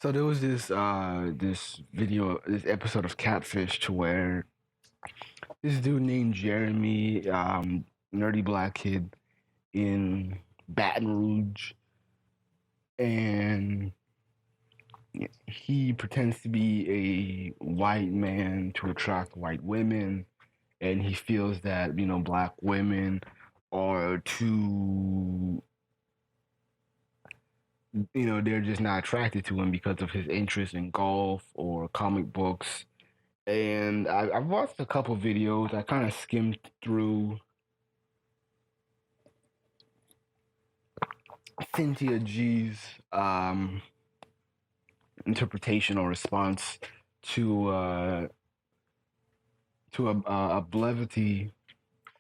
So there was this episode of Catfish to where this dude named Jeremy, nerdy black kid in Baton Rouge, and he pretends to be a white man to attract white women, and he feels that black women are too, they're just not attracted to him because of his interest in golf or comic books. And I've watched a couple videos. I kind of skimmed through Cynthia G's um, interpretation or response to uh, to a Blevity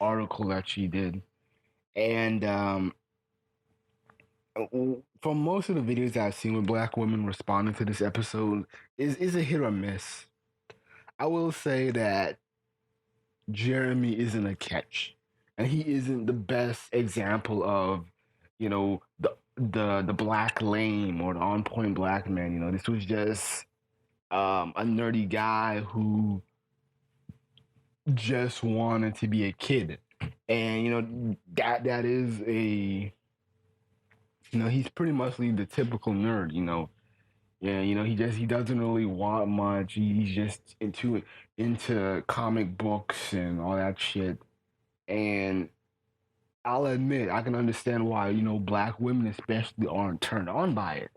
article that she did, and from most of the videos that I've seen with black women responding to this episode is a hit or miss. I will say that Jeremy isn't a catch, and he isn't the best example of, the black lame or the on point black man. This was just a nerdy guy who just wanted to be a kid, and that is a he's pretty much the typical nerd. Yeah, he doesn't really want much. He's just into comic books and all that shit. And I'll admit, I can understand why, black women especially aren't turned on by it.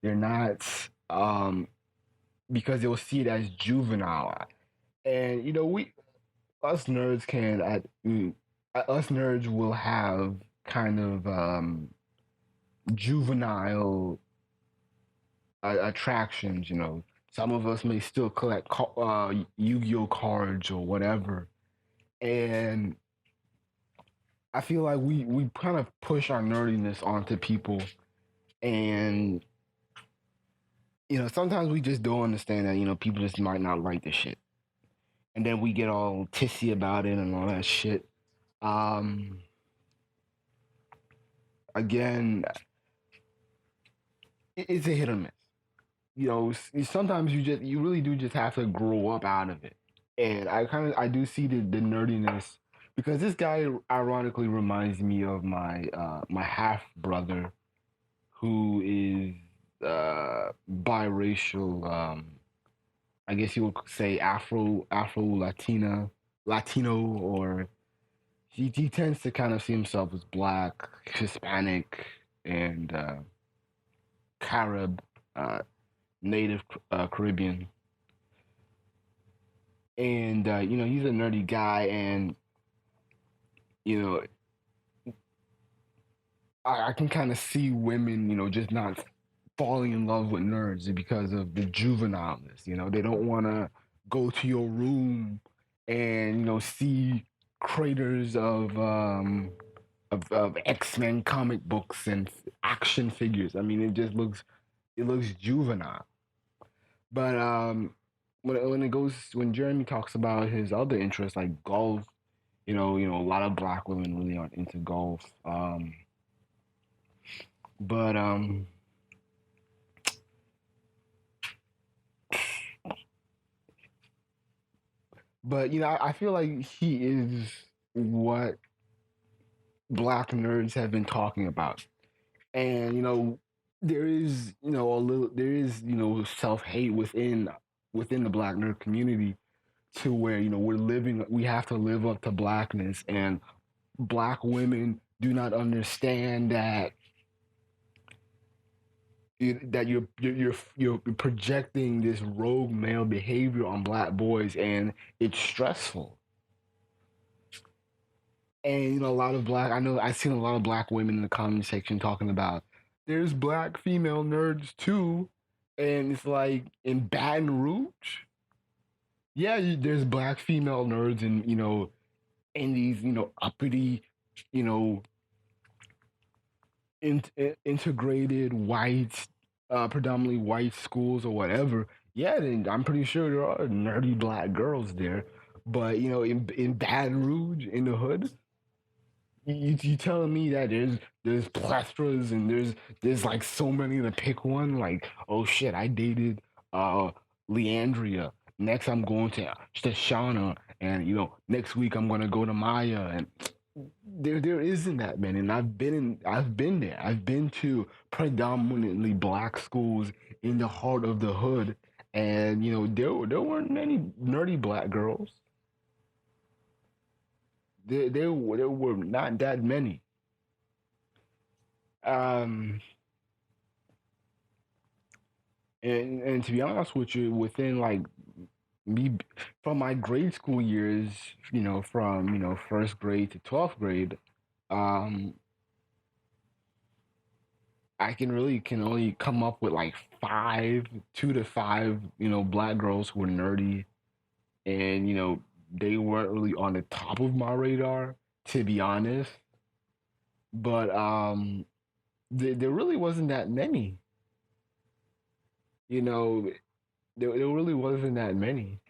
They're not, because they'll see it as juvenile. And, us nerds can, us nerds will have kind of juvenile attractions. Some of us may still collect Yu-Gi-Oh cards or whatever. And I feel like we kind of push our nerdiness onto people, and sometimes we just don't understand that people just might not like the shit, and then we get all tissy about it and all that shit. Um, Again, it's a hit or miss. Sometimes you really do just have to grow up out of it, and I do see the nerdiness because this guy ironically reminds me of my half brother who is biracial. I guess you would say Afro Latino, or he tends to kind of see himself as black, Hispanic, and Carib, uh, native Caribbean. And he's a nerdy guy, and you know I can kind of see women, just not falling in love with nerds because of the juvenileness. They don't want to go to your room and see craters of X-Men comic books and action figures. I mean, it looks juvenile. But when Jeremy talks about his other interests like golf, a lot of black women really aren't into golf. But But I feel like he is what black nerds have been talking about. And there is self hate within the black nerd community, to where we have to live up to blackness, and black women do not understand that you're projecting this rogue male behavior on black boys, and it's stressful. And a lot of I know I've seen a lot of black women in the comment section talking about there's black female nerds too, and it's like in Baton Rouge, yeah, there's black female nerds in these uppity, you know integrated white, predominantly white schools or whatever. Yeah, then I'm pretty sure there are nerdy black girls there, but in Baton Rouge in the hood, You telling me that there's plethoras and there's like so many to pick one? Like, oh shit, I dated uh Leandria. Next I'm going to Shauna, and next week I'm gonna go to Maya, and there isn't that many. And I've been there. I've been to predominantly black schools in the heart of the hood, and there weren't many nerdy black girls. There were not that many. Um, and to be honest with you, within like me from my grade school years, from first grade to 12th grade, um, I can only come up with like five, 2 to 5, black girls who were nerdy, and they weren't really on the top of my radar, to be honest. But there really wasn't that many. You know, there really wasn't that many.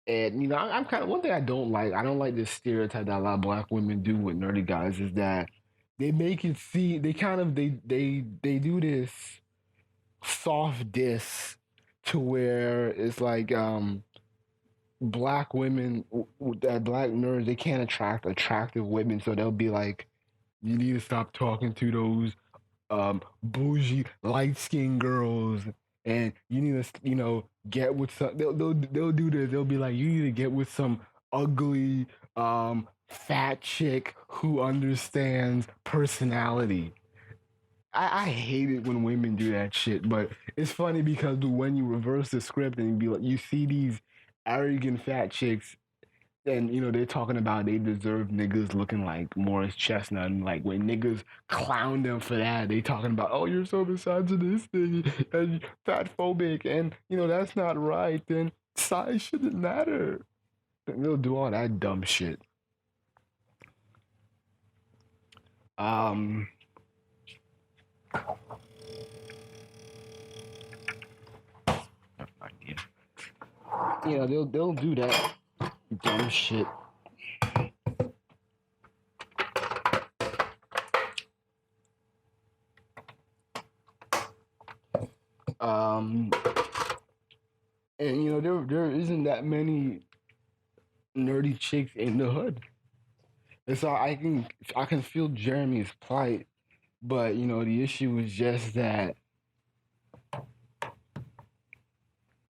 And I'm kind of one thing I don't like. I don't like this stereotype that a lot of black women do with nerdy guys is that they make it see they kind of they do this soft diss to where it's like black women that black nerds they can't attract attractive women, so they'll be like, you need to stop talking to those bougie light skinned girls, and you need to get with some. They'll do this. They'll be like, you need to get with some ugly fat chick who understands personality. I hate it when women do that shit, but it's funny because when you reverse the script and you be like, you see these arrogant fat chicks and they're talking about they deserve niggas looking like Morris Chestnut, and like when niggas clown them for that, they talking about, oh, you're so misogynistic and fat phobic, and that's not right. Then size shouldn't matter. They'll do all that dumb shit. Um, they'll do that dumb shit. Um, and there isn't that many nerdy chicks in the hood. And so I can feel Jeremy's plight, but the issue is just that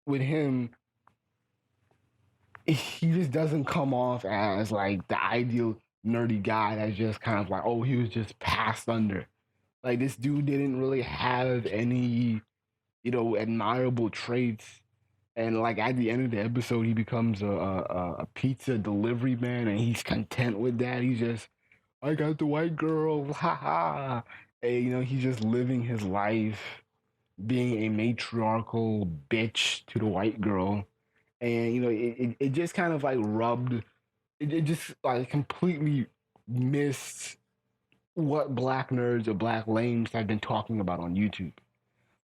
with him, he just doesn't come off as like the ideal nerdy guy that's just kind of like, oh, he was just passed under. Like this dude didn't really have any, admirable traits. And like at the end of the episode, he becomes a pizza delivery man, and he's content with that. He's just, I got the white girl, haha. And he's just living his life, being a matriarchal bitch to the white girl, and it just kind of like rubbed. It just like completely missed what black nerds or black lames have been talking about on YouTube.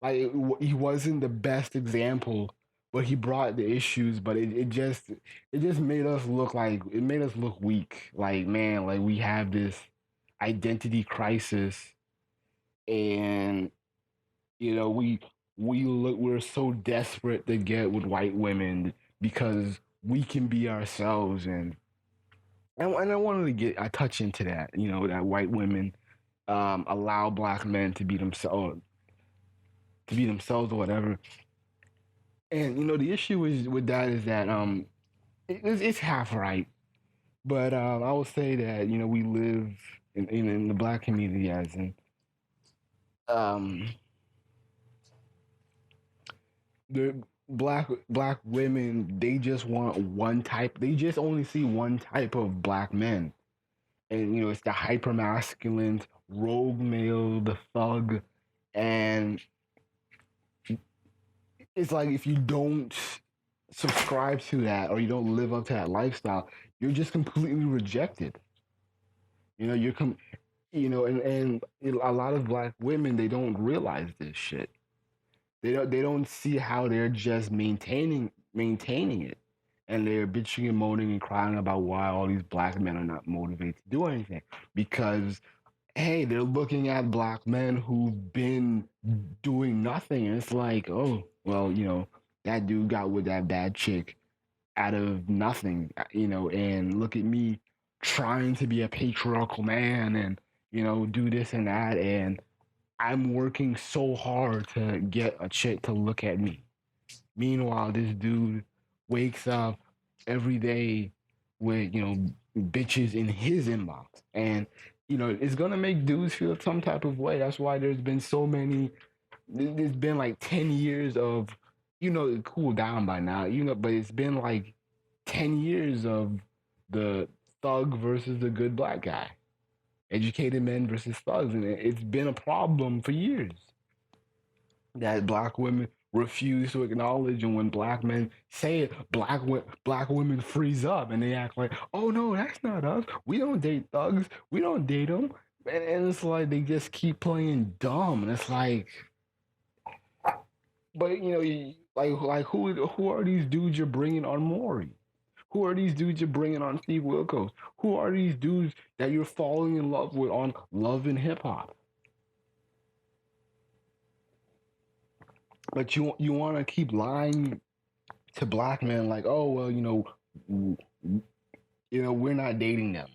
Like he wasn't the best example, but he brought the issues. But it just made us look like it made us look weak. Like man, like we have this identity crisis, and we're so desperate to get with white women because we can be ourselves, and I wanted to get I touch into that, that white women allow black men to be themselves or whatever. And the issue is with that is that it's half right, but I will say that we live in the black community as in um the black women, they just want one type, they just only see one type of black men, and it's the hyper masculine rogue male, the thug, and it's like if you don't subscribe to that or you don't live up to that lifestyle, you're just completely rejected. You're and a lot of black women, they don't realize this shit. They don't see how they're just maintaining it. and they're bitching and moaning and crying about why all these black men are not motivated to do anything because hey, they're looking at black men who've been doing nothing, and it's like, oh, well, that dude got with that bad chick out of nothing, and look at me trying to be a patriarchal man and do this and that, and I'm working so hard to get a chick to look at me. Meanwhile, this dude wakes up every day with, bitches in his inbox. And, it's going to make dudes feel some type of way. That's why there's been so many, there's been like 10 years of, it cooled down by now, but it's been like 10 years of the thug versus the good black guy, educated men versus thugs. And it's been a problem for years that black women refuse to acknowledge, and when black men say it, black women freeze up and they act like, "Oh no, that's not us. We don't date thugs. We don't date them." And it's like they just keep playing dumb, and it's like, but like who are these dudes you're bringing on Maury? Who are these dudes you're bringing on Steve Wilkos? Who are these dudes that you're falling in love with on Love and Hip Hop? But you want to keep lying to black men like, oh well, we're not dating them.